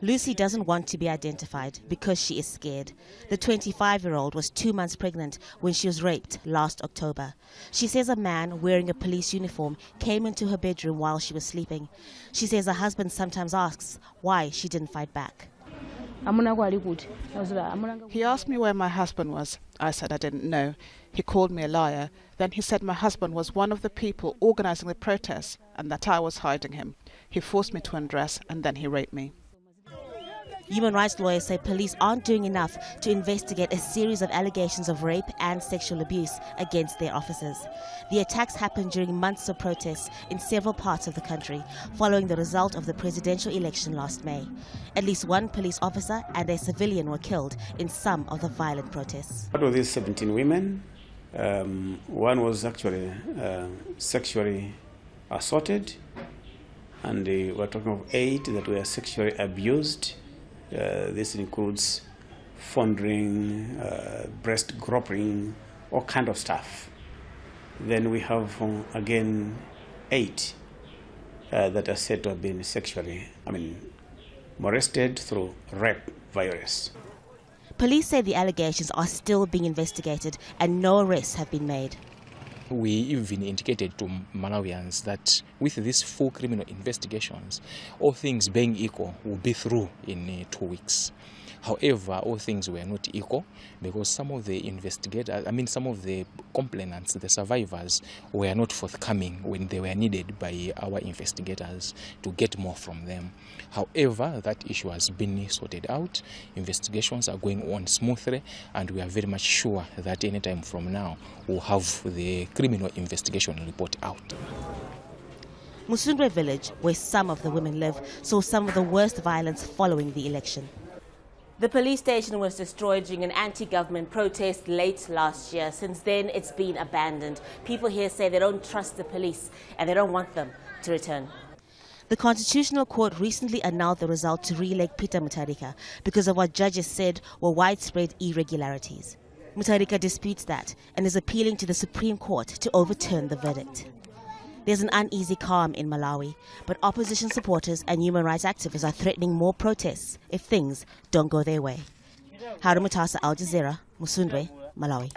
Lucy doesn't want to be identified because she is scared. The 25-year-old was 2 months pregnant when she was raped last October. She says a man wearing a police uniform came into her bedroom while she was sleeping. She says her husband sometimes asks why she didn't fight back. He asked me where my husband was. I said I didn't know. He called me a liar. Then he said my husband was one of the people organizing the protests and that I was hiding him. He forced me to undress and then he raped me. Human rights lawyers say police aren't doing enough to investigate a series of allegations of rape and sexual abuse against their officers. The attacks happened during months of protests in several parts of the country following the result of the presidential election last May. At least one police officer and a civilian were killed in some of the violent protests. Out of these 17 women, one was actually sexually assaulted, and we're talking of 8 that were sexually abused. This includes fondling, breast groping, all kind of stuff. Then we have again 8 that are said to have been sexually, molested through rape violence. Police say the allegations are still being investigated and no arrests have been made. We even indicated to Malawians that with these full criminal investigations, all things being equal will be through in 2 weeks. However, all things were not equal because some of the investigators, some of the complainants, the survivors, were not forthcoming when they were needed by our investigators to get more from them. However, that issue has been sorted out. Investigations are going on smoothly, and we are very much sure that any time from now we'll have the criminal investigation report out. MSUNDWE village, where some of the women live, saw some of the worst violence following the election. The police station was destroyed during an anti-government protest late last year. Since then, it's been abandoned. People here say they don't trust the police and they don't want them to return. The Constitutional Court recently annulled the result to re-elect Peter Mutharika because of what judges said were widespread irregularities. Mutharika disputes that and is appealing to the Supreme Court to overturn the verdict. There's an uneasy calm in Malawi, but opposition supporters and human rights activists are threatening more protests if things don't go their way. Haru, Mutasa, Jazeera, MSUNDWE, Malawi.